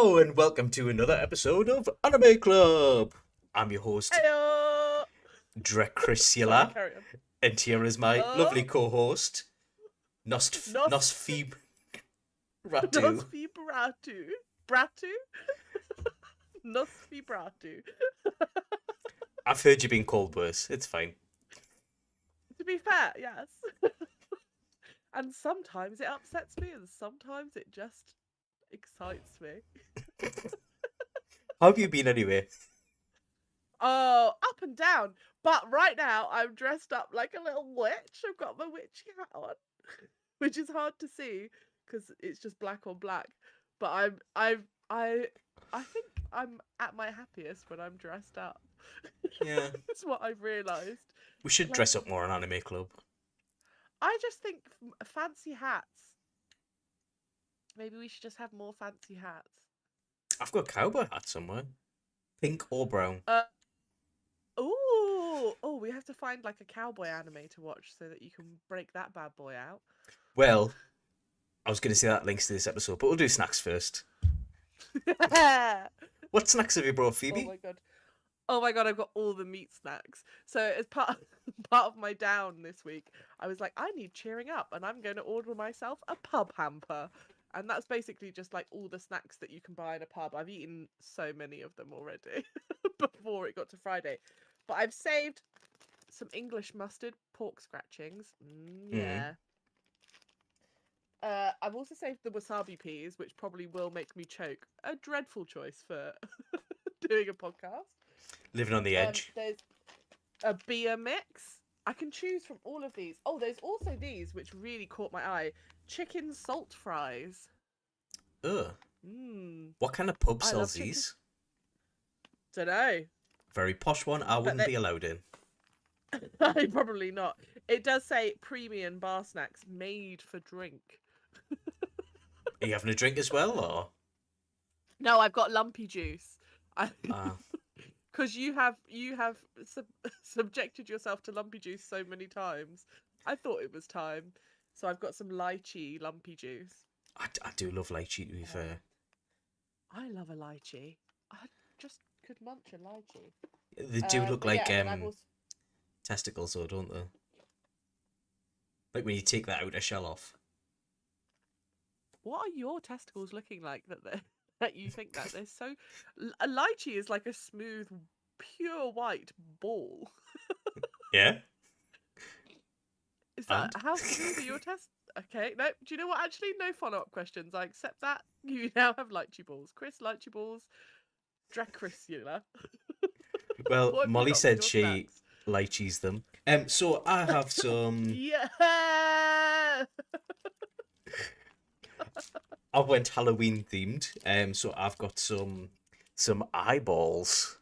Hello and welcome to another episode of Anime Club. I'm your host, Heyo! Sorry, Drecrisula, carry on. and here is my lovely Oh, co-host, Nos Nosfeeb Ratu. Nosfibratu. Bratu? Nosfibratu. I've heard you being called worse. It's fine. To be fair, yes. And sometimes it upsets me, and sometimes it just excites me. How have you been anyway? Oh, up and down. But right now, I'm dressed up like a little witch. I've got my witchy hat on, which is hard to see because it's just black on black. But I think I'm at my happiest when I'm dressed up. Yeah, That's what I've realised. we should Like, dress up more on Anime Club. I just think fancy hats. Maybe we should just have more fancy hats. I've got a cowboy hat somewhere. Pink or brown. Oh, we have to find like a cowboy anime to watch so that you can break that bad boy out. Well, I was going to say that links to this episode, but we'll do snacks first. What snacks have you brought, Phoebe? Oh my god, I've got all the meat snacks. So as part of my down this week, I was like, I need cheering up, and I'm going to order myself a pub hamper. And that's basically just like all the snacks that you can buy in a pub. I've eaten so many of them already before it got to Friday. But I've saved some English mustard pork scratchings. Yeah. I've also saved the wasabi peas, which probably will make me choke. A dreadful choice for doing a podcast. Living on the edge. There's a beer mix. I can choose from all of these. Oh, there's also these, which really caught my eye. Chicken salt fries. Ugh. What kind of pub sells these? Dunno. Very posh one. I wouldn't be allowed in. Probably not. It does say premium bar snacks made for drink. Are you having a drink as well, or? No, I've got lumpy juice. Ah. Because you have subjected yourself to lumpy juice so many times. I thought it was time. So I've got some lychee lumpy juice. I do love lychee, to be fair. I love a lychee. I just could munch a lychee. They do look like also... testicles, though, don't they? Like when you take that outer shell off. What are your testicles looking like that you think that they're so? A lychee is like a smooth, pure white ball. Yeah. Is that how smooth are your tests? Okay, no. Do you know what? Actually, no follow-up questions. I accept that. You now have lychee balls. Chris, lychee balls. Drecrisula. Well, Molly said she lychees them. So I have some. Yeah. I went Halloween themed. So I've got some eyeballs.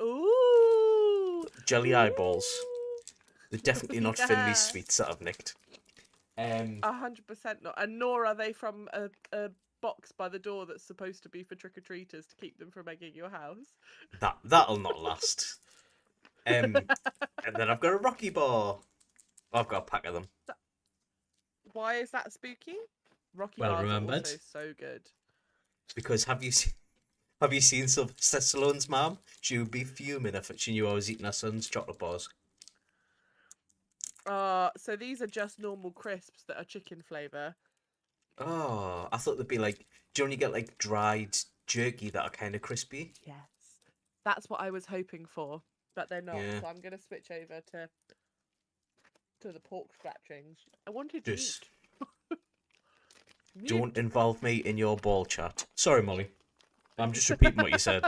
Ooh. Jelly eyeballs. They're definitely not Finley sweets that I've nicked. 100% not. And nor are they from a box by the door that's supposed to be for trick-or-treaters to keep them from egging your house. That'll not last. And then I've got a Rocky bar. I've got a pack of them. Why is that spooky? Rocky well bars remembered. Are also so good. Because have you seen Sylvester Stallone's mom? She would be fuming if she knew I was eating her son's chocolate bars. So these are just normal crisps that are chicken flavour. Oh, I thought they'd be like, do you only get like dried jerky that are kind of crispy? Yes. That's what I was hoping for, but they're not. Yeah. So I'm going to switch over to the pork scratchings. I wanted Just meat. don't involve me in your ball chat. Sorry, Molly. I'm just repeating what you said.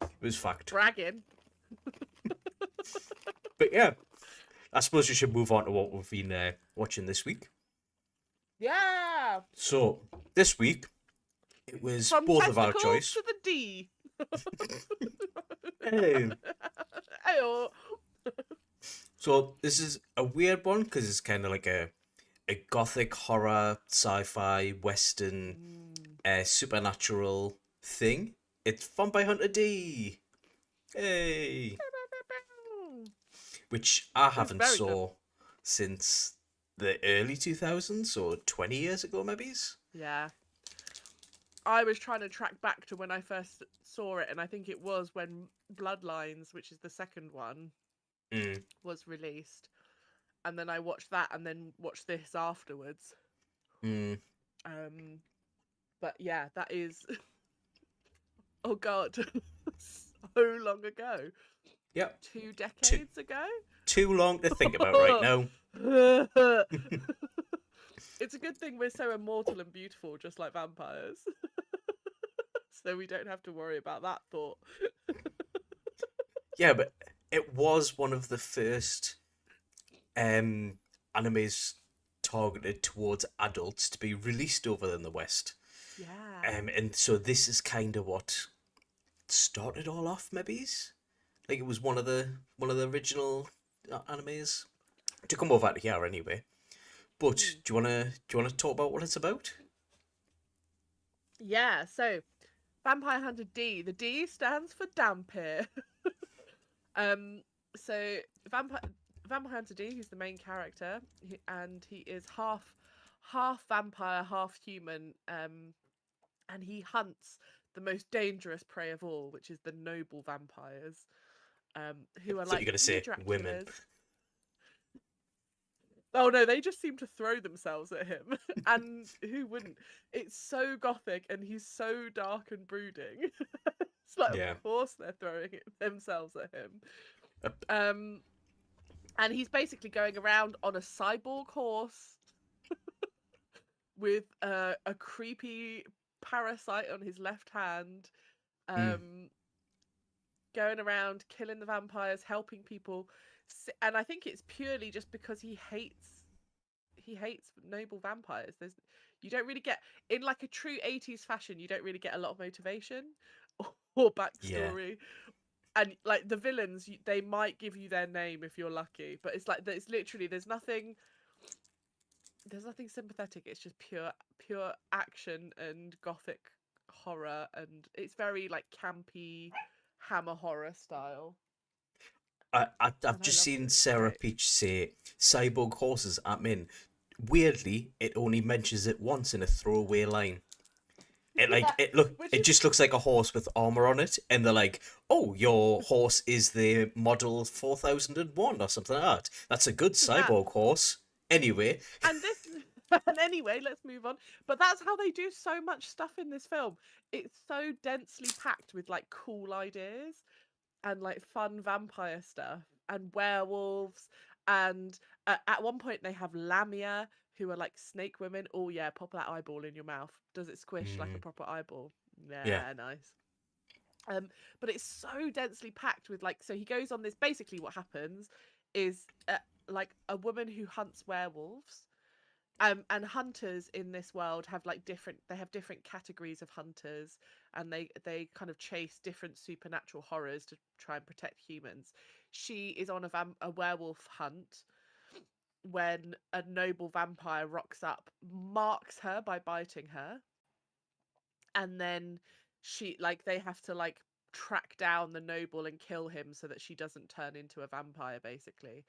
It was fact. Bragging. But yeah, I suppose we should move on to what we've been watching this week. Yeah. So this week, it was From both of our testicles choice. to the D. Hey. Ayo. So this is a weird one because it's kind of like a gothic horror, sci-fi, western, supernatural thing. It's Fun by Hunter D. Hey. Which I haven't saw since the early 2000s, or 20 years ago, maybe. Yeah. I was trying to track back to when I first saw it, and I think it was when Bloodlines, which is the second one, Mm, was released, and then I watched that, and then watched this afterwards. mm. Um, but yeah, that is oh god, so long ago, Yep. two Too decades ago. too long to think about right now. It's a good thing we're so immortal and beautiful, just like vampires, so we don't have to worry about that thought. Yeah, but it was one of the first um animes targeted towards adults to be released over in the West. Yeah. And so this is kind of what started all off, maybe. Like it was one of the original animes to come over to here anyway. But Mm. do you wanna talk about what it's about? Yeah, so Vampire Hunter D. The D stands for Dampir. um, so Vampire Vampire Hunter D, who's the main character, and he is half vampire, half human. And he hunts the most dangerous prey of all, which is the noble vampires, I who are thought you like were gonna mini say women. Draculas. Oh no, they just seem to throw themselves at him. And who wouldn't? It's so gothic and he's so dark and brooding. It's like, of Yeah. course they're throwing themselves at him. Uh, Um, and he's basically going around on a cyborg horse with a creepy parasite on his left hand, mm, um, going around killing the vampires, helping people. And I think it's purely just because he hates noble vampires. You don't really get, in like a true 80s fashion, you don't really get a lot of motivation or yeah. backstory. And like the villains, they might give you their name if you're lucky, but it's like it's literally there's nothing sympathetic. It's just pure action and gothic horror, and it's very like campy hammer horror style. I've And I just loved seen it. It's Sarah great. Peach say cyborg horses at min. Weirdly, it only mentions it once in a throwaway line. It like Yeah, which it is just looks like a horse with armor on it, and they're like, "Oh, your horse is the model 4001 or something like that. That's a good yeah. cyborg horse." Anyway, And this and anyway, let's move on. But that's how they do so much stuff in this film. It's so densely packed with like cool ideas and like fun vampire stuff and werewolves, and at one point they have lamia, who are like snake women. Oh yeah, pop that eyeball in your mouth. Does it squish like a mm, proper eyeball? yeah, Yeah, nice. But it's so densely packed with like, so he goes on this, basically what happens is like a woman who hunts werewolves, and hunters in this world have like different categories of hunters, and they kind of chase different supernatural horrors to try and protect humans. She is on a werewolf hunt when a noble vampire rocks up, marks her by biting her, and then they have to like track down the noble and kill him so that she doesn't turn into a vampire, basically.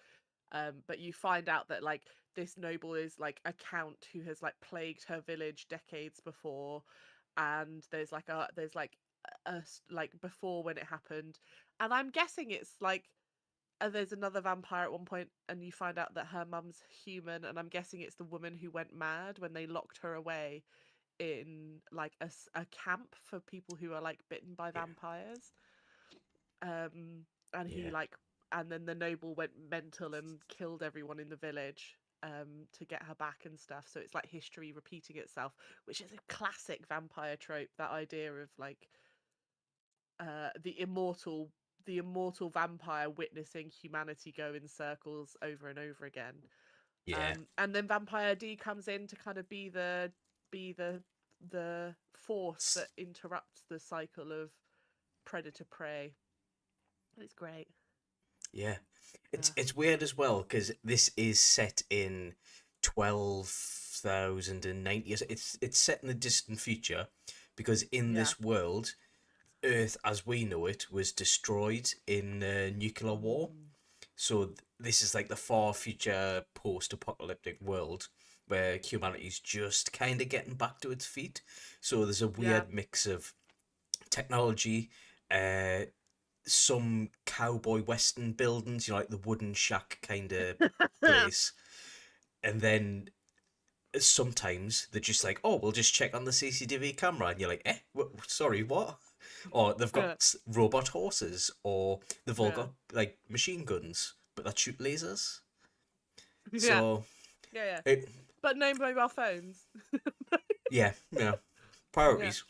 But you find out that like this noble is like a count who has like plagued her village decades before, and there's like before when it happened, and I'm guessing it's like there's another vampire at one point, and you find out that her mum's human, and I'm guessing it's the woman who went mad when they locked her away in like a camp for people who are like bitten by yeah, vampires. Um, and he yeah, like, and then the noble went mental and killed everyone in the village to get her back and stuff. So it's like history repeating itself, which is a classic vampire trope. That idea of like the immortal vampire witnessing humanity go in circles over and over again. yeah, And then Vampire D comes in to kind of be the force S- that interrupts the cycle of predator prey. It's great. yeah. It's Yeah. it's weird as well because this is set in 12,090. It's set in the distant future because in Yeah. this world, Earth as we know it was destroyed in nuclear war. Mm. So this is like the far future post-apocalyptic world where humanity's just kind of getting back to its feet. So there's a Yeah. weird mix of technology, uh, some cowboy western buildings, like the wooden shack kind of place, and then sometimes they're just like, oh, we'll just check on the CCTV camera, and you're like, sorry, what? Or they've got Yeah. robot horses, or they've all Yeah. got like machine guns, but that shoot lasers. Yeah. So, Yeah. it, But no mobile phones. yeah, Yeah. priorities.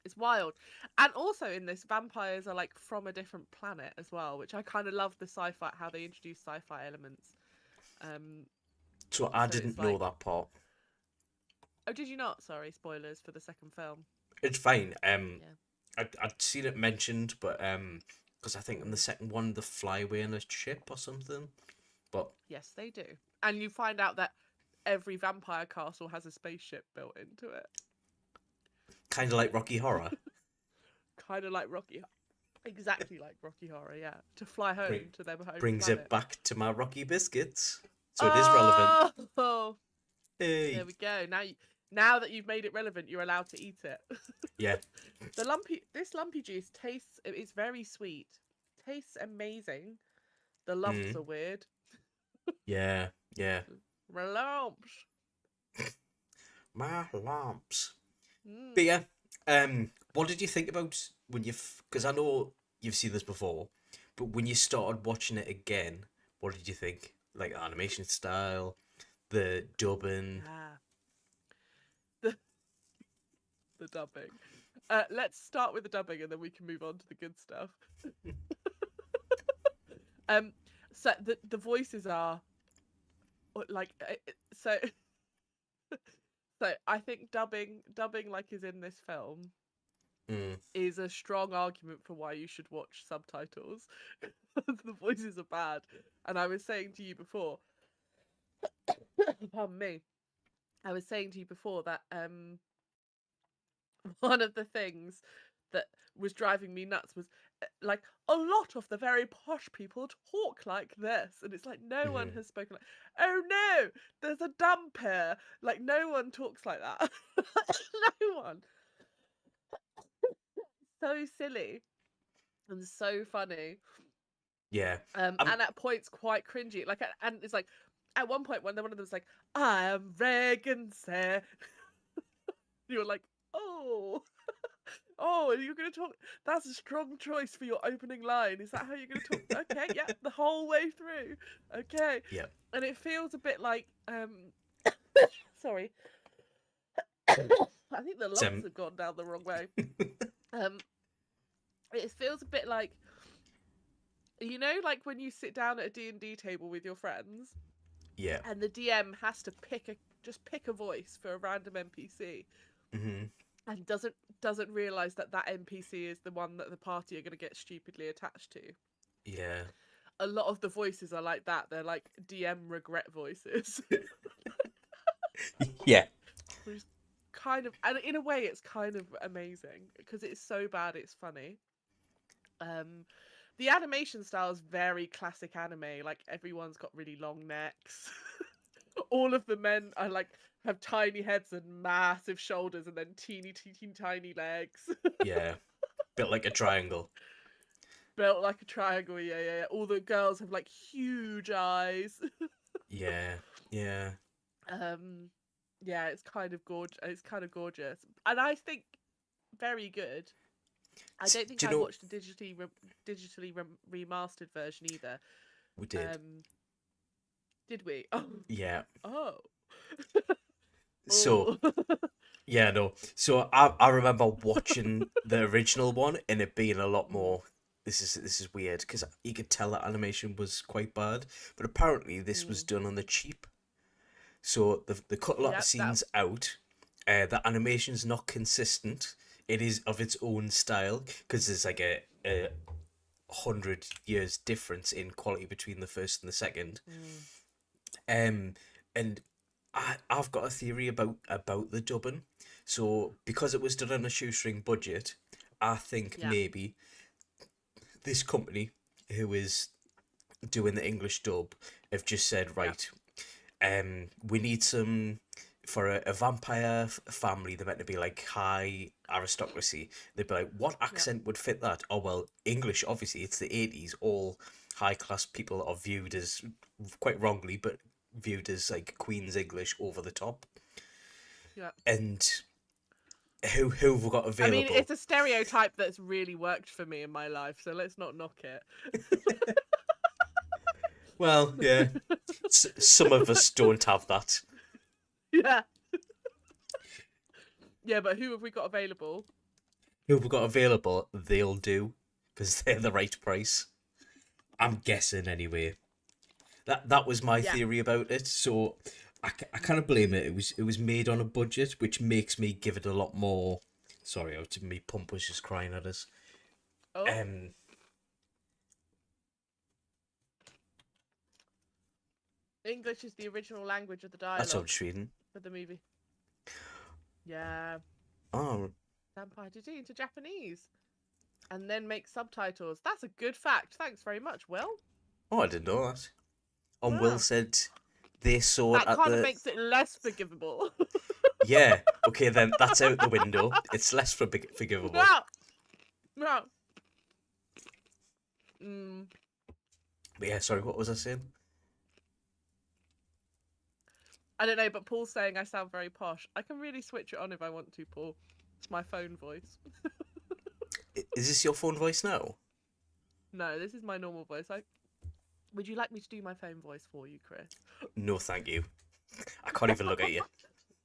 It's wild. And also in this, vampires are like from a different planet as well, which I kind of love the sci-fi, how they introduce sci-fi elements. Um, So I so it's didn't know like, that part. oh, did you not? Sorry, spoilers for the second film. It's fine. Yeah. I'd seen it mentioned, but because I think in the Mm. second one they fly away in a ship or something. But Yes, they do. And you find out that every vampire castle has a spaceship built into it. kind of like Rocky Horror. Kind of like Rocky. Exactly like Rocky Horror, yeah. To fly home Bring, to their home brings planet. it back to my Rocky biscuits. So it is relevant. Oh, Hey. there we go. Now that you've made it relevant, you're allowed to eat it. Yeah. This lumpy juice tastes. It's very sweet. Tastes amazing. The lumps Mm. are weird. Yeah. Yeah. Lumps. My lamps. Mm. But yeah, what did you think about when because I know you've seen this before, but when you started watching it again, what did you think? Like the animation style, the dubbing. Ah, the dubbing. Let's start with the dubbing, and then we can move on to the good stuff. So the voices are like so. So I think dubbing like is in this film Mm. is a strong argument for why you should watch subtitles. The voices are bad, and I was saying to you before, pardon me, I was saying to you before that one of the things that was driving me nuts was like a lot of the very posh people talk like this, and it's like no one Mm. has spoken like, oh no, there's a dump here, like no one talks like that. No one. So silly and so funny, Yeah. and at points quite cringy, like, and it's like at one point when one of them's like, I am Reagan, sir. You're like, oh. Oh, you're going to talk. That's a strong choice for your opening line. Is that how you're going to talk? Okay, yeah, the whole way through. Okay. Yeah. And it feels a bit like sorry. I think the lumps have gone down the wrong way. It feels a bit like, you know, like when you sit down at a D&D table with your friends, Yeah. and the DM has to pick a voice for a random NPC. Mm-hmm. And doesn't realize that NPC is the one that the party are going to get stupidly attached to. Yeah. A lot of the voices are like that. They're like DM regret voices. Yeah. Which is kind of, and in a way, it's kind of amazing because it's so bad it's funny. The animation style is very classic anime. Like everyone's got really long necks. All of the men are like have tiny heads and massive shoulders, and then teeny tiny legs. Yeah. Built like a triangle. Built like a triangle, yeah. All the girls have like huge eyes. Yeah. Yeah. Yeah, it's kind of gorgeous. It's kind of gorgeous, and I think very good. I don't think Do you I know watched the digitally remastered version either. we did? Did we? Oh, Yeah. oh. So Oh. yeah, no. So I remember watching the original one and it being a lot more. This is weird because you could tell that animation was quite bad, but apparently this was done on the cheap. So they cut a lot of scenes out. The animation's not consistent. It is of its own style because there's like a 100 years difference in quality between the first and the second. And I've got a theory about the dubbing. So because it was done on a shoestring budget, I think maybe this company who is doing the English dub have just said, right, We need some for a vampire family. They're meant to be like high aristocracy. They'd be like, what Yeah. accent would fit that? Oh well, English. Obviously, it's the 80s. All high class people are viewed as, quite wrongly, but viewed as like Queen's English over the top. Yeah. And who have we got I mean, available? it's a stereotype that's really worked for me in my life, so let's not knock it. Well, yeah, some of us don't have that. Yeah. Yeah, but who have we got available? Who have we got available? They'll do because they're the right price. I'm guessing anyway. That was my Yeah. theory about it. So I kind of blame it. It was made on a budget, which makes me give it a lot more. Sorry, me pump was just crying at us. Oh, Um, English is the original language of the that's on dialogue Sweden. for the movie. Yeah. Oh, Vampire did it into Japanese. And then make subtitles. That's a good fact. Thanks very much, Will. I didn't know that. And Will Wow. said they saw it That at kind of the. makes it less forgivable. Yeah. Okay, then that's out the window. It's less forgivable. No. No. Mm. But yeah, sorry. What was I saying? I don't know, but Paul's saying I sound very posh. I can really switch it on if I want to, Paul. It's my phone voice. Is this your phone voice now? No, this is my normal voice. Would you like me to do my phone voice for you, Chris? No, thank you. I can't even look at you.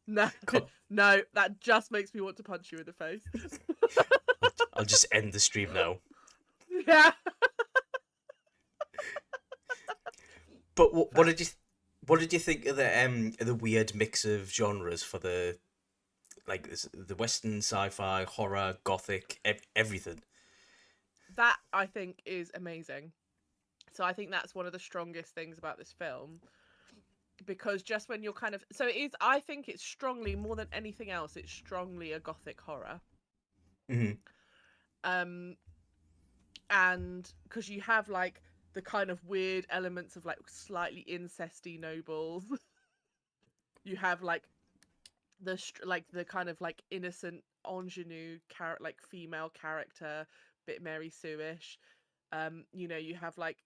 No, Can't- no, that just makes me want to punch you in the face. I'll just end the stream now. Yeah. But what did you think of the weird mix of genres for the the Western sci-fi, horror, gothic, everything? That I think is amazing. So I think that's one of the strongest things about this film, because just when you're kind of, so it is, I think it's strongly, more than anything else, it's strongly a gothic horror. Hmm. And because you have like the kind of weird elements of like slightly incesty nobles. You have like the kind of like innocent ingenue like female character, bit Mary Sue-ish. You have like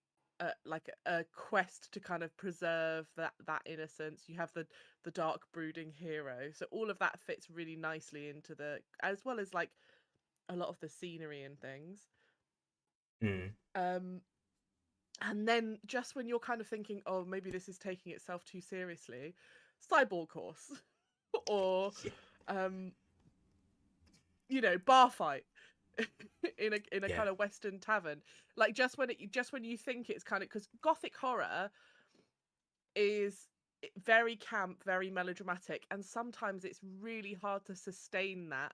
a quest to kind of preserve that innocence. You have the dark brooding hero. So all of that fits really nicely into as well as like a lot of the scenery and things. Mm. And then just when you're kind of thinking, oh, maybe this is taking itself too seriously, cyborg horse, or bar fight in a Yeah. kind of Western tavern. Like just when you think it's kind of, because gothic horror is very camp, very melodramatic, and sometimes it's really hard to sustain that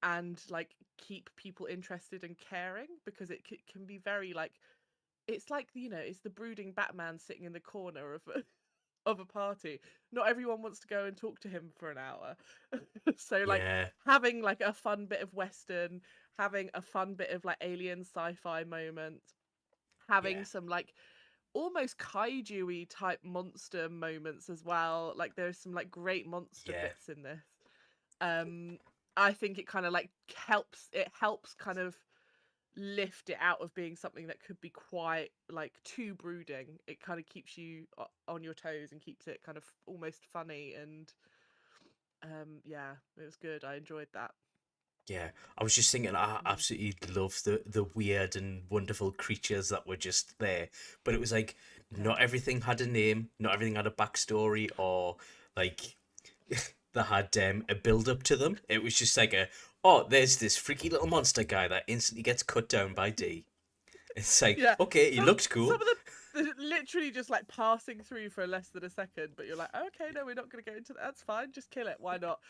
and like keep people interested and caring, because it can be very like, it's like, it's the brooding Batman sitting in the corner of a party. Not everyone wants to go and talk to him for an hour. So like Yeah. having like a fun bit of Western, having a fun bit of like alien sci-fi moment, having Yeah. some like almost kaiju-y type monster moments as well. Like there's some like great monster Yeah. bits in this. I think it kind of like helps kind of lift it out of being something that could be quite like too brooding. It kind of keeps you on your toes and keeps it kind of almost funny, and yeah, it was good. I enjoyed that. Yeah. I was just thinking, I absolutely love the weird and wonderful creatures that were just there. But it was like not everything had a name, not everything had a backstory, or like they had a build up to them. It was just like there's this freaky little monster guy that instantly gets cut down by D. It's like, Yeah, okay, he looks cool. some of the literally just like passing through for less than a second, but you're like, okay, no, we're not going to go into that. That's fine, just kill it. Why not?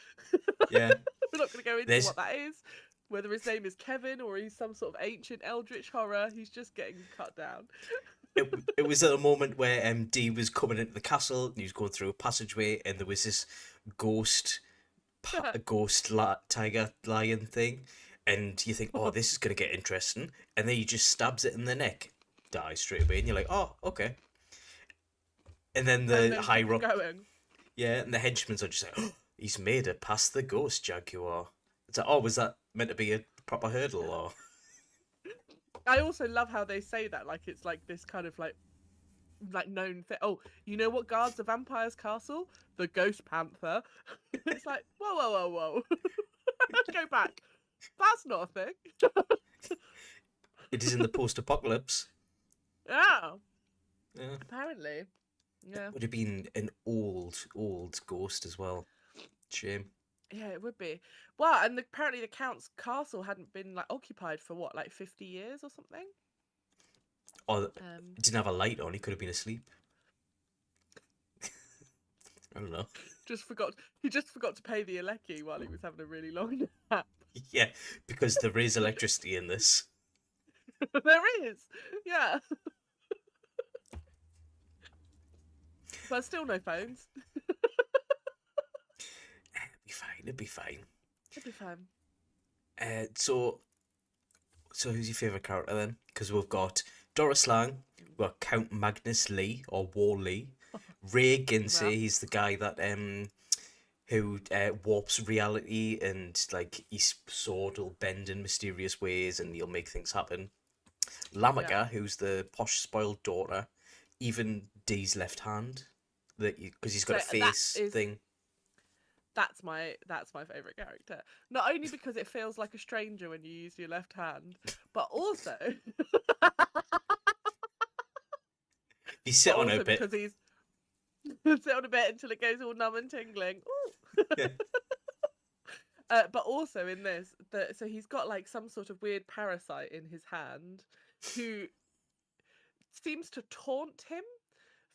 Yeah. We're not going to go into There's what that is, whether his name is Kevin or he's some sort of ancient eldritch horror. He's just getting cut down. it was at a moment where D was coming into the castle and he was going through a passageway and there was this ghost tiger lion thing, and you think, oh, this is gonna get interesting, and then he just stabs it in the neck, dies straight away, and you're like, oh, okay. And then and the then high keeps rock, going. yeah, and the henchmen's are just like, oh, he's made it past the ghost jaguar. It's like, oh, was that meant to be a proper hurdle or? I also love how they say that, like it's like this kind of like known thing. Oh, you know what guards a vampire's castle? The ghost panther. It's like whoa, whoa, whoa, whoa. Go back. That's not a thing. It is in the post-apocalypse. Yeah, Yeah. apparently. Yeah, Would have been an old ghost as well. Shame. yeah, it would be. Well, and apparently the count's castle hadn't been like occupied for what, like 50 years or something. Or Um, didn't have a light on. He could have been asleep. I don't know. just forgot. He just forgot to pay the Aleki while he was having a really long nap. Yeah, because there is electricity in this. There is, yeah, but still no phones. It'd be fine. It'd be fine. It'd be fine. So who's your favourite character then? Because we've got Doris Lang, we've got Count Magnus Lee or War Lee, Ray Well, Ginsey. He's the guy that who warps reality and like his sword will bend in mysterious ways and he'll make things happen. Lamaka, yeah. who's the posh spoiled daughter, even Dee's left hand, that because he's got So a face thing. that's my favorite character. Not only because it feels like a stranger when you use your left hand, but also You sit on a bit. because he's sit on a bit until it goes all numb and tingling. Yeah. But also in this, so he's got like some sort of weird parasite in his hand who seems to taunt him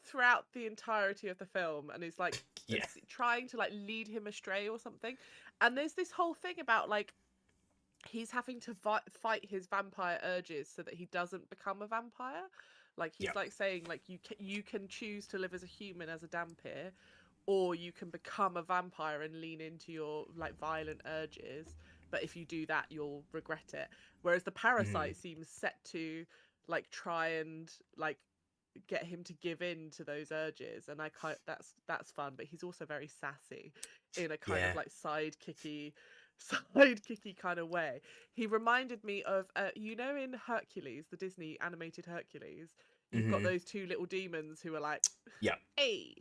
throughout the entirety of the film and is like Yeah. trying to like lead him astray or something. And there's this whole thing about like he's having to fight his vampire urges so that he doesn't become a vampire. Like he's Yeah. like saying like you can choose to live as a human as a Dhampir, or you can become a vampire and lean into your like violent urges. But if you do that, you'll regret it. Whereas the Mm. parasite seems set to like try and like get him to give in to those urges, and I kind that's fun. But he's also very sassy in a kind of Yeah. like sidekicky kind of way. He reminded me of you know in Hercules, the Disney animated Hercules, you've got Hmm. those two little demons who are like Yeah. hey,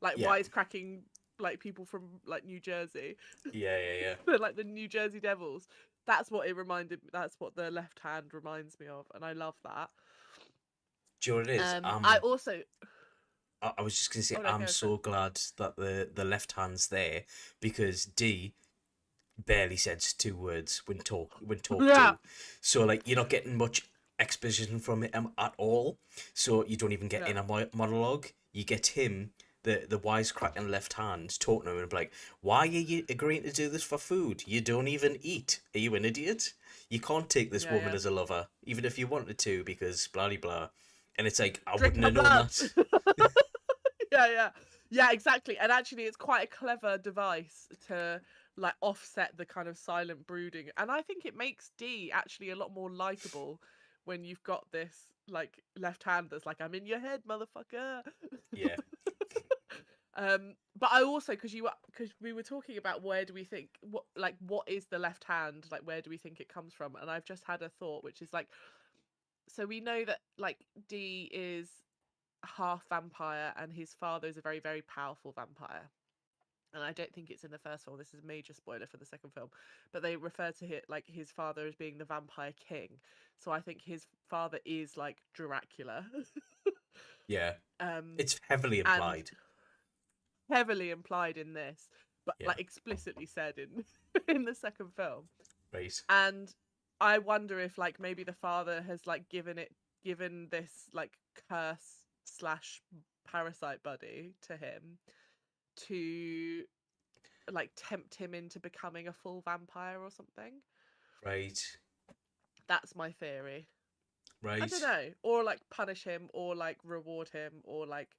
like Yeah. wisecracking like people from like New Jersey. Yeah. Yeah. Yeah. They're like the New Jersey Devils. That's what it reminded me. That's what the left hand reminds me of, and I love that. Do you know what it is? I also I was just gonna say oh no, I'm go for it. so glad that the left hand's there because D barely says two words when talked Yeah, to, so like you're not getting much exposition from him at all. So you don't even get yeah, in a monologue. You get him. The wisecracking left hand talking to him and be like, "Why are you agreeing to do this for food? You don't even eat. Are you an idiot? You can't take this yeah, woman yeah. as a lover, even if you wanted to, because blah blah blah." And it's like I Drink wouldn't my have known blood. that. Yeah, yeah, yeah, exactly. And actually, it's quite a clever device to like offset the kind of silent brooding. And I think it makes D actually a lot more likable when you've got this like left hand that's like, I'm in your head, motherfucker. Yeah. But I also because we were talking about where do we think what is the left hand, like where do we think it comes from, and I've just had a thought which is like, so we know that like D is half vampire and his father is a very very powerful vampire, and I don't think it's in the first film, this is a major spoiler for the second film, but they refer to it like his father as being the vampire king, so I think his father is like Dracula. Yeah. um It's heavily and implied. heavily implied in this, but Yeah. like explicitly said in in the second film. Right. And I wonder if like maybe the father has like given this like curse slash parasite buddy to him to like tempt him into becoming a full vampire or something. Right. That's my theory. I don't Right. know. Or like punish him or like reward him or like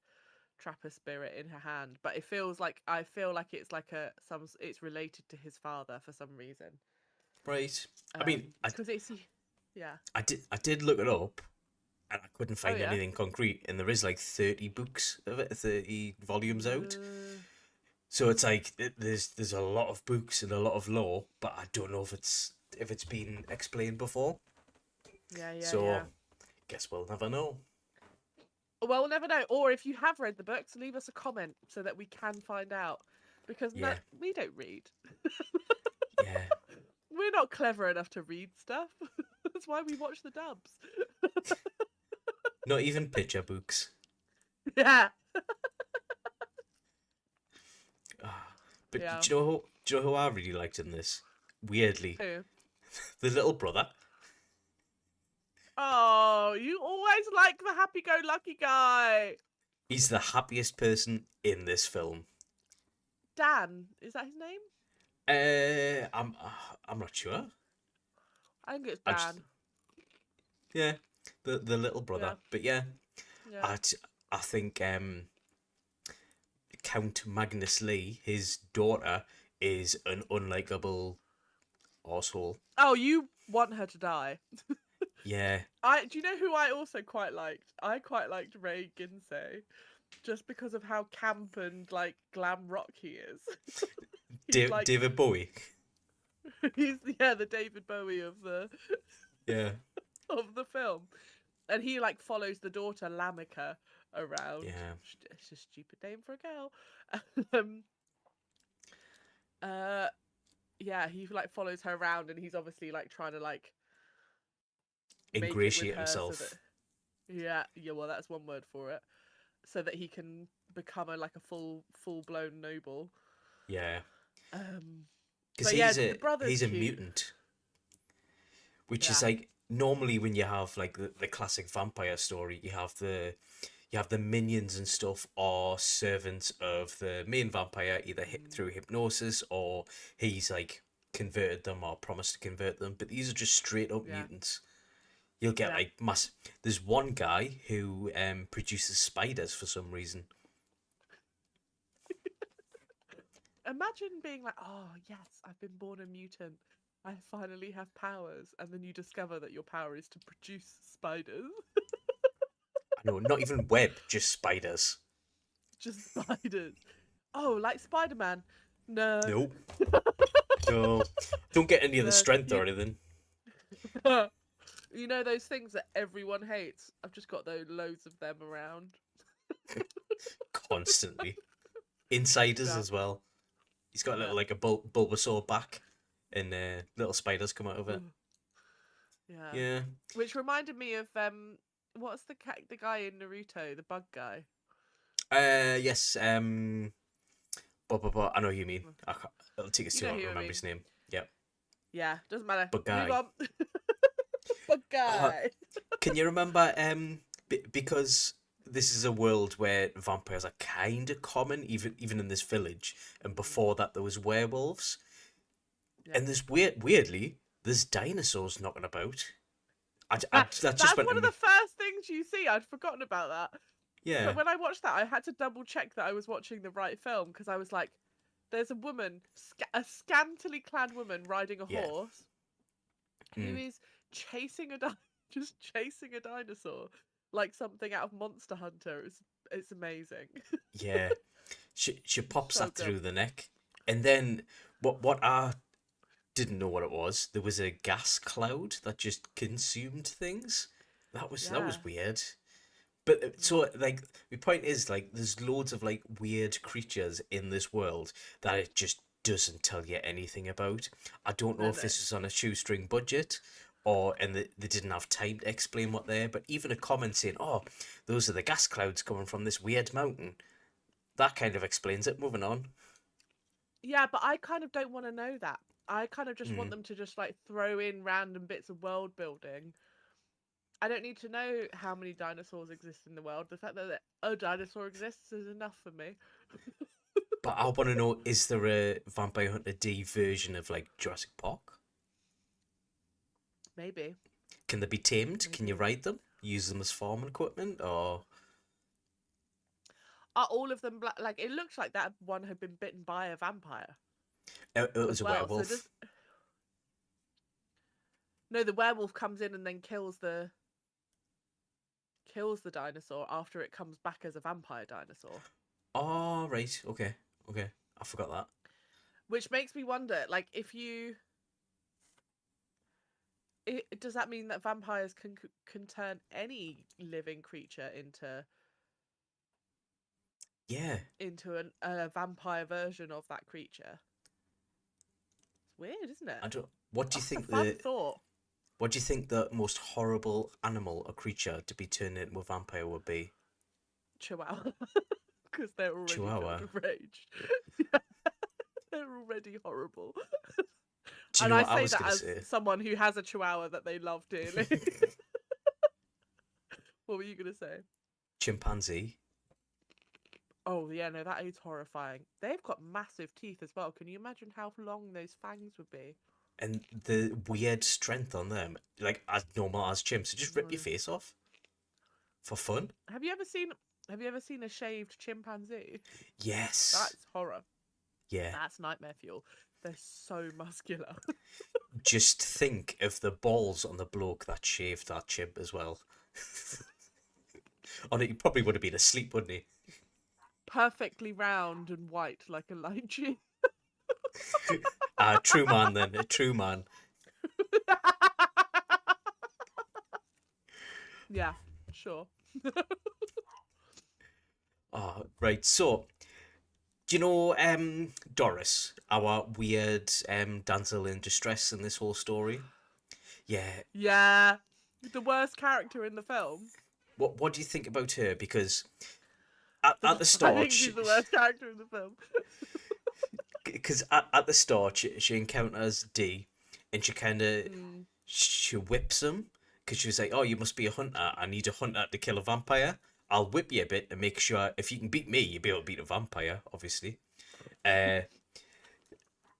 trap a spirit in her hand. But it feels like I feel like it's like it's related to his father for some reason. Right. I mean, Because it's yeah. I did look it up, and I couldn't Oh find yeah. anything concrete. And there is like 30 books of it, 30 volumes out. Uh, So it's like there's a lot of books and a lot of lore, but I don't know if it's been explained before. yeah, yeah, So yeah. guess we'll never know. Well, we'll never know. Or if you have read the books, leave us a comment so that we can find out. Because Yeah, we don't read. yeah. We're not clever enough to read stuff. That's why we watch the dubs. Not even picture books. Yeah. Ah, but Yeah. do you know who I really liked in this? Weirdly, Who? the little brother. Oh, you always like the happy-go-lucky guy. He's the happiest person in this film. Dan, is that his name? I'm not sure. I think it's I just Dan. yeah, the little brother. Yeah, But yeah, yeah. I I think Count Magnus Lee, his daughter, is an unlikable arsehole. Oh, you want her to die. Yeah, Do you know who I also quite liked? I quite liked Ray Ginsey. Just because of how camp and like glam rock he is. He's like David Bowie. he's the David Bowie of the Yeah, of the film. And he like follows the daughter Lamika around. yeah, It's a stupid name for a girl. um, uh, yeah, he like follows her around, and he's obviously like trying to like make it with ingratiate her so that himself. yeah. Well, that's one word for it. So that he can become like a full blown noble. Yeah, Um, because but yeah, the brother's he's a cute. mutant, which Yeah, is like normally when you have like the classic vampire story, you have the minions and stuff are servants of the main vampire, either through hypnosis or he's like converted them or promised to convert them. But these are just straight up yeah, mutants. You'll get yeah. like mass. There's one guy who produces spiders for some reason. Imagine being like, oh yes, I've been born a mutant. I finally have powers, and then you discover that your power is to produce spiders. I know, not even web, just spiders. Just spiders. Oh, like Spider Man. Nerd. Nope. No. Don't get any of the Nerd. strength or anything. You know those things that everyone hates? I've just got loads of them around. Constantly. Insiders Yeah. as well. He's got a Yeah. little like a Bulbasaur back, and little spiders come out of it. Yeah. Yeah. Which reminded me of what's the guy in Naruto, the bug guy? Yes. I know who you mean. It'll take us You too know long who to I remember mean. his name. Yep. Yeah, doesn't matter. But Move guy. on. Bug Oh, guy. can you remember? Because this is a world where vampires are kind of common, even in this village. And before that, there was werewolves. Yeah. And there's weirdly, there's dinosaurs knocking about. That just That's went to one of the me. first things you see. I'd forgotten about that. Yeah. But when I watched that, I had to double check that I was watching the right film because I was like, there's a woman, a scantily clad woman riding a Yeah. horse who Mm, is chasing just chasing a dinosaur like something out of Monster Hunter. It's amazing. yeah. She pops So that good. through the neck, and then what I didn't know what it was. There was a gas cloud that just consumed things. That Yeah. was weird. But Mm. so like the point is like there's loads of like weird creatures in this world that it just doesn't tell you anything about. I don't know No, if no. this was on a shoestring budget or and they didn't have time to explain what they're, but even a comment saying, "Oh, those are the gas clouds coming from this weird mountain." That kind of explains it. Moving on. Yeah, but I kind of don't want to know that. I kind of just want Mm, them to just like throw in random bits of world building. I don't need to know how many dinosaurs exist in the world. The fact that a dinosaur exists is enough for me. but I want to know: is there a Vampire Hunter D version of like Jurassic Park? Maybe. Can they be tamed? Can you Maybe. ride them? Use them as farm equipment, or Are all of them black? Like, it looks like that one had been bitten by a vampire it was as a well. So does. werewolf? No, the werewolf comes in and then kills the. kills the dinosaur after it comes back as a vampire dinosaur. Oh, right. Okay. Okay. I forgot that. Which makes me wonder, like, if you... does that mean that vampires can turn any living creature Yeah. into a vampire version of that creature? It's weird, isn't it? I don't. What do you That's a think fun thought. What do you think the most horrible animal or creature to be turned into a vampire would be? Chihuahua. Because they're already Chihuahua. filled with rage. Yeah, they're already horrible. Do you And know I what I say was that gonna as say? someone who has a chihuahua that they love dearly. What were you going to say? Chimpanzee. Oh, yeah, no, that is horrifying. They've got massive teeth as well. Can you imagine how long those fangs would be? And the weird strength on them, like as normal as chimps, so just rip your No. face off for fun. Have you ever seen a shaved chimpanzee? Yes. That's horror. Yeah. That's nightmare fuel. They're so muscular. Just think of the balls on the bloke that shaved that chimp as well. On it, he probably would have been asleep, wouldn't he? Perfectly round and white like a lychee. A true man, then. A true man. Yeah, sure. Oh, right. So, do you know Doris, our weird damsel in distress in this whole story? Yeah. Yeah. The worst character in the film. What do you think about her? Because at the I start, think she's the worst character in the film. because at the start she encounters D, and she kind of she whips him because she was like, "Oh, you must be a hunter. I need a hunter to kill a vampire. I'll whip you a bit and make sure if you can beat me, you'll be able to beat a vampire, obviously." Uh,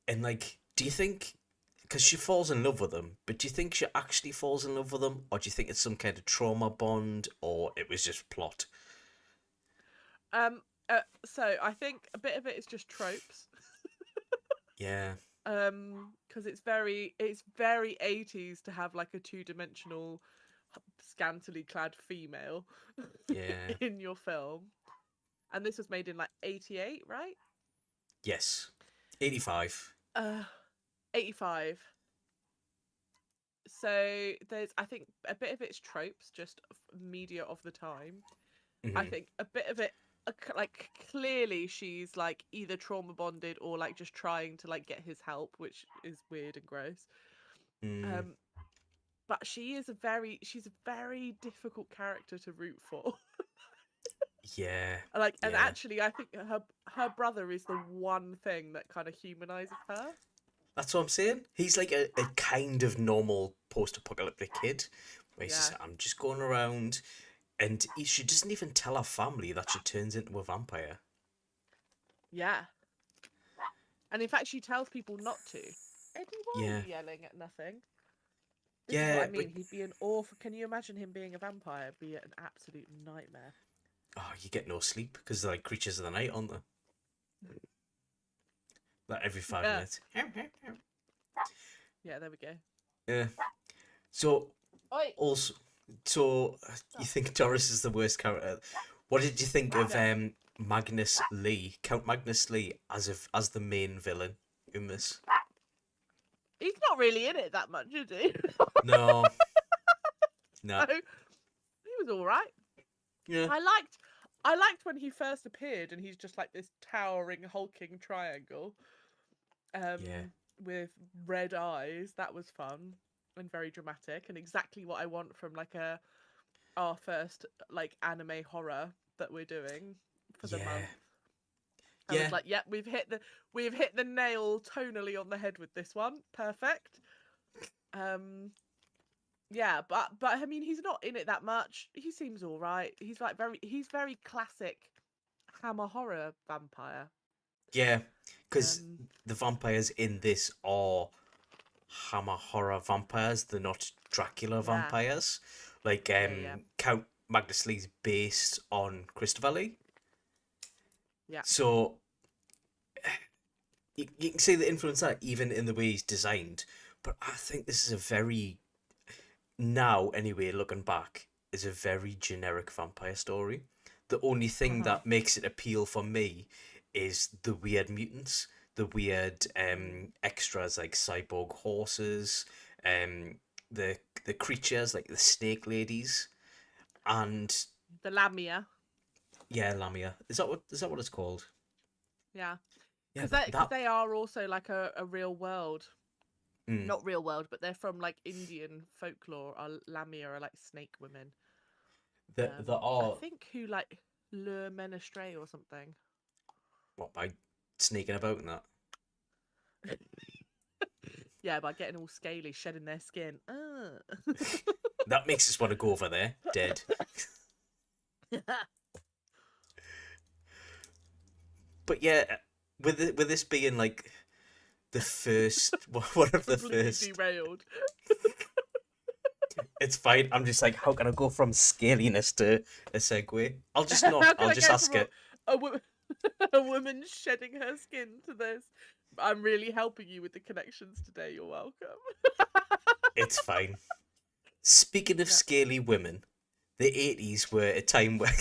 and like, do you think? Because she falls in love with him, but do you think she actually falls in love with him, or do you think it's some kind of trauma bond, or it was just plot? Um, so I think a bit of it is just tropes. Yeah, Because it's very 80s to have like a two-dimensional, scantily clad female yeah, in your film, and this was made in like 88, right? yes, 85. 85. So there's, I think, a bit of it's tropes, just media of the time. I Hmm. think a bit of it, like clearly she's like either trauma bonded or like just trying to like get his help, which is weird and gross. Mm, Um, but she's a very difficult character to root for. yeah, Like, and yeah. actually, I think her brother is the one thing that kind of humanizes her. That's what I'm saying. He's like a kind of normal post-apocalyptic kid, where he's Yeah, just, I'm just going around, and she doesn't even tell her family that she turns into a vampire. yeah. And in fact, she tells people not to. Eddie, why are Yeah, you yelling at nothing? This is what yeah, I but mean. He'd be an awful. Can you imagine him being a vampire? It'd be an absolute nightmare. oh, you get no sleep because they're like creatures of the night, aren't they? Like every 5 minutes. Yeah, there we go. Yeah. So Oi! also, so you think Doris is the worst character? What did you think of No. Magnus Lee, Count Magnus Lee, as the main villain in this? He's not really in it that much, is he? No, no. So, he was all right. Yeah, I liked when he first appeared, and he's just like this towering, hulking triangle, yeah, with red eyes. That was fun and very dramatic, and exactly what I want from like our first like anime horror that we're doing for the yeah, month. I was yeah, like, "Yep, we've hit the nail tonally on the head with this one. Perfect." Yeah, but I mean, he's not in it that much. He seems all right. He's very classic Hammer horror vampire. yeah. Because Um, the vampires in this are Hammer horror vampires. They're not Dracula yeah, vampires. Like yeah, Count Magnus Lee's based on Christopher Lee. yeah, So you can see the influence that even in the way he's designed. But I think this is a very, now anyway, looking back, is a very generic vampire story. The only thing Uh-huh. that makes it appeal for me is the weird mutants, the weird Mm. extras like cyborg horses, um, the creatures like the snake ladies, and The Lamia. yeah, Lamia. Is that what it's called? Yeah. Yeah, Because that they are also like a real world, mm, not real world, but they're from like Indian folklore. Are Lamia are like snake women. the I are think who like lure men astray or something. what by sneaking about and that. Yeah, by getting all scaly, shedding their skin. That makes us want to go over there, dead. But yeah, with this being like the first one of the Completely first, derailed. it's fine. I'm just like, how can I go from scaliness to a segue? I'll just not. How can I'll I just go ask from it. a, wo- a woman shedding her skin to this? I'm really helping you with the connections today. You're welcome. It's fine. Speaking of Yeah. scaly women, the 80s were a time where.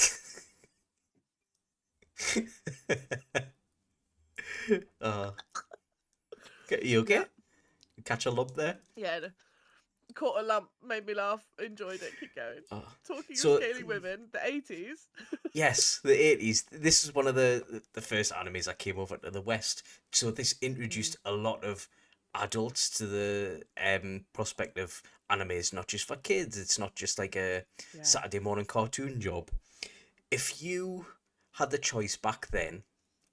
uh, you Yeah. okay? Catch a lump there? Yeah. Caught a lump, made me laugh, enjoyed it. Keep going. Uh, Talking of so scaly women, the 80s. yes, the 80s. This is one of the first animes that came over to the West. So this Mm, introduced a lot of adults to the prospect of anime is not just for kids. It's not just like a yeah. Saturday morning cartoon job. If you had the choice back then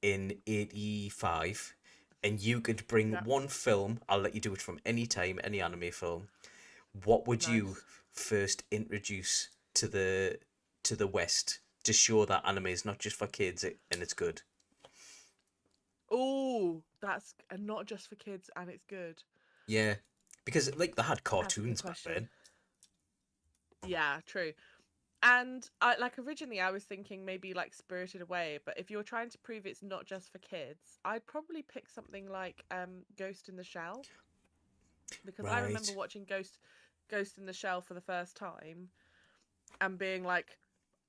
in 85 and you could bring Yeah. one film, I'll let you do it from any time, any anime film, what would you Nice. first introduce to the West to show that anime is not just for kids and it's good? Oh, that's and not just for kids, and it's good. Yeah, because like they had That's a good cartoons back question. then. Yeah, true. And I like originally I was thinking maybe like Spirited Away, but if you're trying to prove it's not just for kids, I'd probably pick something like Ghost in the Shell because I remember Right. watching Ghost in the Shell for the first time and being like,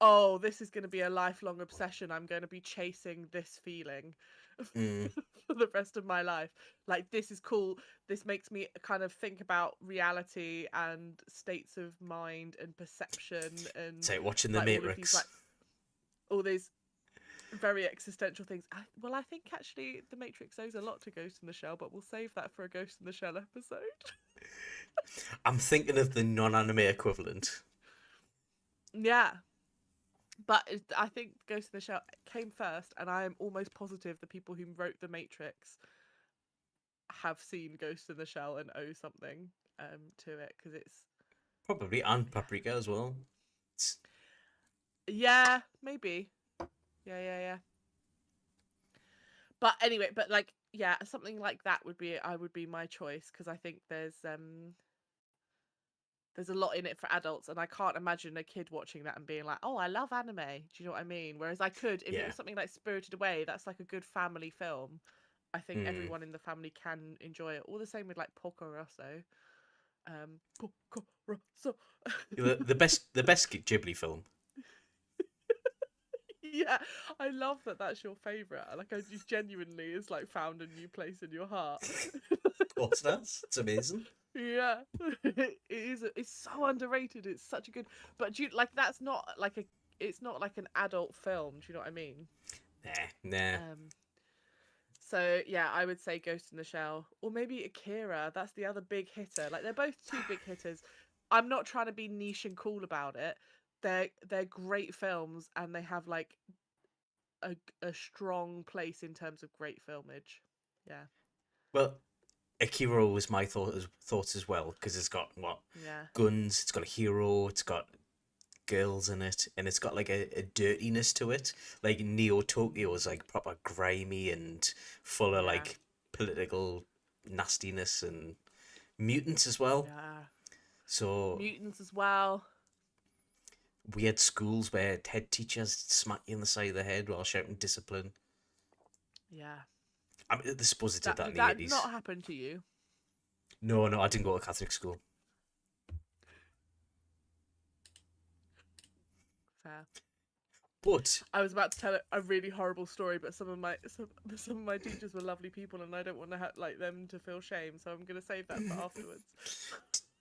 "Oh, this is going to be a lifelong obsession. I'm going to be chasing this feeling Mm. for the rest of my life. Like this is cool. This makes me kind of think about reality and states of mind and perception It's and like watching The like all of these like Matrix. all these very existential things. I think actually The Matrix owes a lot to Ghost in the Shell, but we'll save that for a Ghost in the Shell episode. I'm thinking of the non-anime equivalent. Yeah, but I think Ghost in the Shell came first, and I am almost positive the people who wrote The Matrix have seen Ghost in the Shell and owe something to it because it's Probably, and Paprika as well. It's, yeah, maybe. Yeah. But anyway, but like yeah, something like that would be my choice because I think there's a lot in it for adults, and I can't imagine a kid watching that and being like, "Oh, I love anime." Do you know what I mean? Whereas I could, if it yeah. was something like Spirited Away, that's like a good family film. I think Mm. everyone in the family can enjoy it. All the same with like Porco Rosso. Porco Rosso. The best Ghibli film. Yeah, I love that. That's your favorite. Like, I just genuinely is like found a new place in your heart. What's that? It's amazing. Yeah, it is. It's so underrated. It's such a good. But do you like that's not like a. It's not like an adult film. Do you know what I mean? Nah. Um. So yeah, I would say Ghost in the Shell, or maybe Akira. That's the other big hitter. Like they're both two big hitters. I'm not trying to be niche and cool about it. They're great films, and they have like a strong place in terms of great filmage. Yeah, Well, Akira was my thoughts as well because it's got what yeah, guns. It's got a hero. It's got girls in it, and it's got like a dirtiness to it. Like Neo Tokyo is like proper grimy and full of yeah, like political nastiness and mutants as well. yeah. So Mutants as well. weird schools where head teachers smack you in the side of the head while shouting discipline. Yeah. I mean, I suppose they did That that in did the that 80s. not happen to you? No, I didn't go to Catholic school. Fair. But I was about to tell a really horrible story, but some of my teachers were lovely people, and I don't want to like them to feel shame, so I'm gonna save that for afterwards.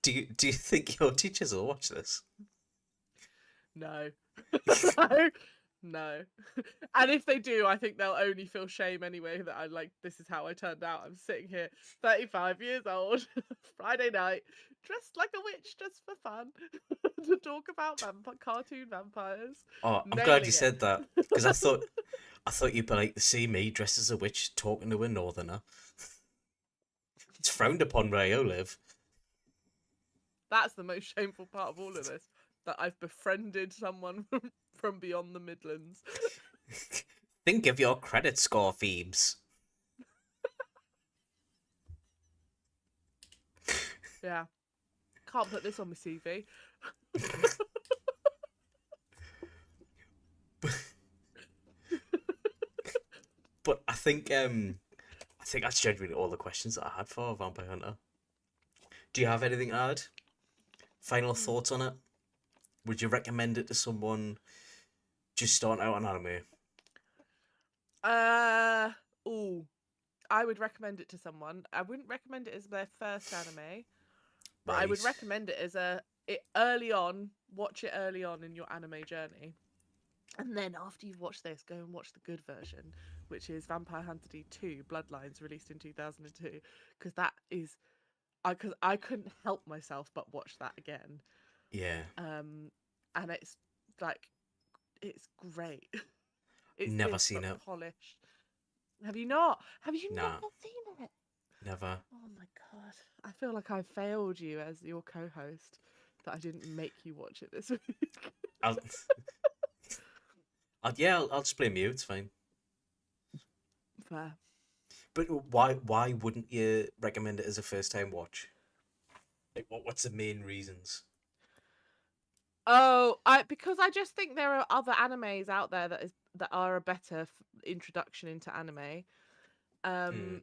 do you think your teachers will watch this? No, no, no. And if they do, I think they'll only feel shame anyway that I like. This is how I turned out. I'm sitting here, 35 years old, Friday night, dressed like a witch just for fun, to talk about cartoon vampires. Oh, I'm glad you Nailing said it. that because I thought you'd be like to see me dressed as a witch talking to a northerner. It's frowned upon where I live. That's the most shameful part of all of this. That I've befriended someone from beyond the Midlands. Think of your credit score, Phoebes. Yeah. Can't put this on my CV. But I think that's genuinely all the questions that I had for Vampire Hunter. Do you have anything to add? Final thoughts on it? Would you recommend it to someone just starting out on anime? Oh, I would recommend it to someone. I wouldn't recommend it as their first anime, but I would Right. recommend it as early on. Watch it early on in your anime journey, and then after you've watched this, go and watch the good version, which is Vampire Hunter D2 Bloodlines, released in 2002. Because that is, because I couldn't help myself but watch that again. Yeah. And it's like, it's great. It's Never this seen but it. polished. Have you not? Have you Nah. never seen it? Never. Oh my god. I feel like I failed you as your co-host that I didn't make you watch it this week. I'll I'll just blame you. It's fine. Fair. But why wouldn't you recommend it as a first time watch? Like what's the main reasons? Oh, because I just think there are other animes out there that are a better introduction into anime. Hmm.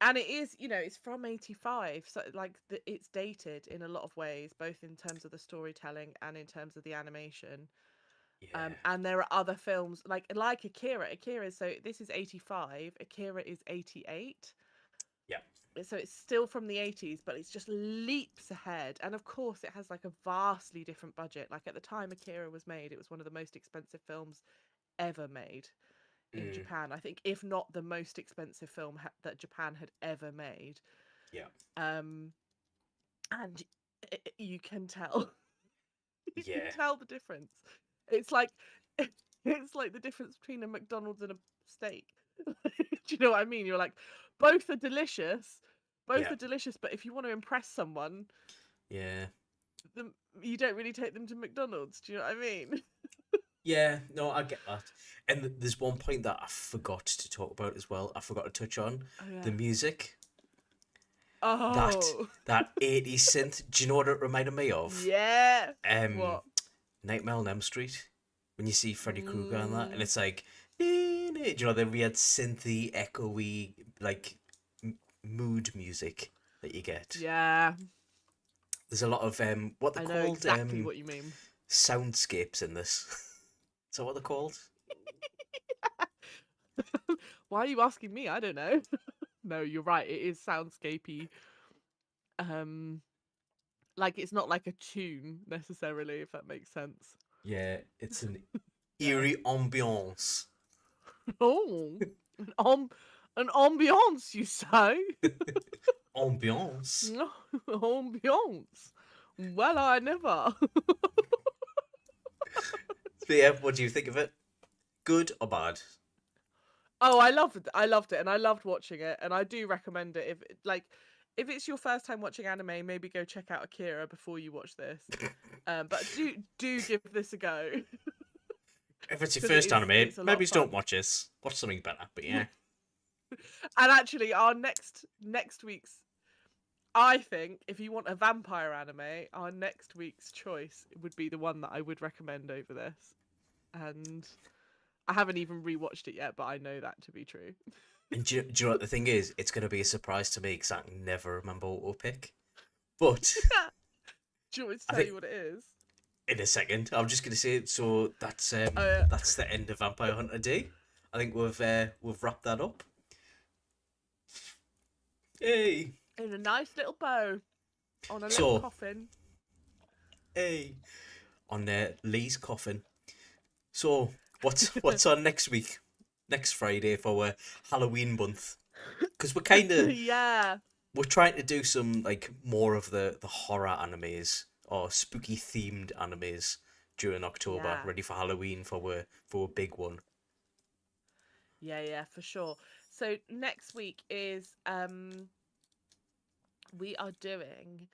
And it is, it's from 85, so like it's dated in a lot of ways, both in terms of the storytelling and in terms of the animation. Yeah. And there are other films like Akira. So this is 85, Akira is 88. Yeah. So it's still from the 80s, but it's just leaps ahead. And of course it has like a vastly different budget. Like at the time Akira was made, it was one of the most expensive films ever made in Mm. Japan. I think if not the most expensive film that Japan had ever made. Yeah. And you can tell you can Yeah. tell the difference. It's like the difference between a McDonald's and a steak. Do you know what I mean? You're like, both are delicious, Yeah. but if you want to impress someone, Yeah. you don't really take them to McDonald's. Do you know what I mean? Yeah, no, I get that. And there's one point that I forgot to talk about as well. I forgot to touch on Oh yeah. the music. Oh That 80s synth. Do you know what it reminded me of? yeah. Um, What? Nightmare on Elm Street. When you see Freddy Krueger and that, and it's like, do you know the weird synthy, echoey, like mood music that you get. Yeah, There's a lot of what they're I know called exactly what you mean. soundscapes in this. Is that what they're called? Why are you asking me? I don't know. No, you're right. It is soundscapey. Like it's not like a tune necessarily, if that makes sense. Yeah, it's an Yeah. eerie ambiance. Oh, an ambiance, you say? Ambiance. Ambiance. Well, I never. But yeah, what do you think of it? Good or bad? Oh, I loved it, and I loved watching it, and I do recommend it. If it's your first time watching anime, maybe go check out Akira before you watch this. But do give this a go. If it's your 'Cause first anime, it's a lot maybe of just don't fun. watch this. Watch something better. But yeah, And actually, our next week's, I think, if you want a vampire anime, our next week's choice would be the one that I would recommend over this. And I haven't even rewatched it yet, but I know that to be true. and do you know what the thing is? It's gonna be a surprise to me because I can never remember what we'll pick. But Do you want me to I tell think you what it is? in a second. I'm just gonna say so Uh, that's the end of Vampire Hunter Day. I think we've wrapped that up. Hey, in a nice little bow on a little so coffin. hey on Lee's coffin. So what's on next week? Next Friday for Halloween month? Because Yeah, we're trying to do some like more of the horror animes or spooky themed animes during October, yeah, ready for Halloween for a big one. yeah, for sure. So next week is we are doing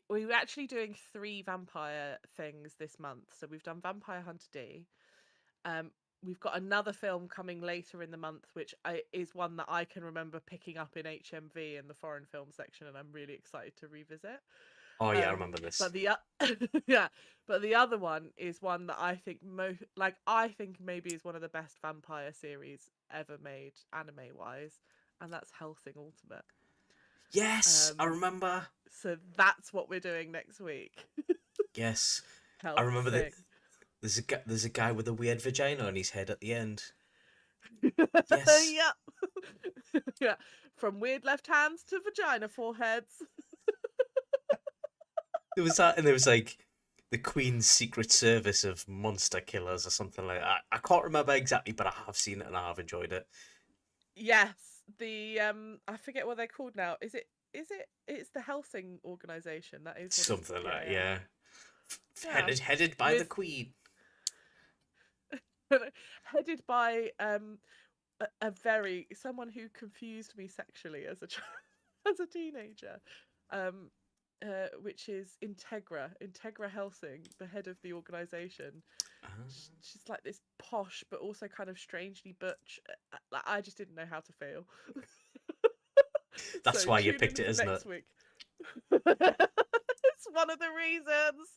we're actually doing three vampire things this month. So we've done Vampire Hunter D. Um, we've got another film coming later in the month, which is one that I can remember picking up in HMV in the foreign film section, and I'm really excited to revisit. Oh yeah, I remember But this. yeah, but the other one is one that I think I think maybe is one of the best vampire series ever made anime wise, and that's Hellsing Ultimate. Yes, I Um, remember. so that's what we're doing next week. Yes, I remember that. Hellsing. There's a guy with a weird vagina on his head at the end. Yes, Yeah. Yeah. From weird left hands to vagina foreheads. there was that, and there was like the Queen's Secret Service of monster killers or something like that. I can't remember exactly, but I have seen it and I have enjoyed it. Yes. The I forget what they're called now. It's the Helsing organization. That is what it's Something yeah, like yeah. yeah. Yeah. Headed by the With Queen. headed by a very someone who confused me sexually as a as a teenager. Um which is Integra Helsing, the head of the organization. Ah. She's like this posh but also kind of strangely butch. Like I just didn't know how to feel. That's So why you tune in picked it, for isn't it? next week. It's one of the reasons.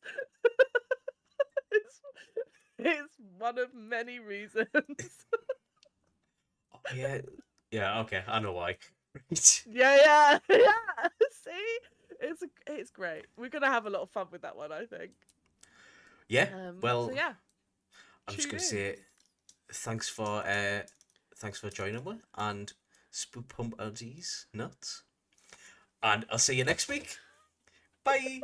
it's, it's one of many reasons. Oh, yeah, yeah. Okay, I know why. Yeah. See, it's great. We're gonna have a lot of fun with that one, I think. Yeah. So Well, yeah, I'm just tune gonna in. say thanks for joining me and spook pump these nuts, and I'll see you next week. Bye.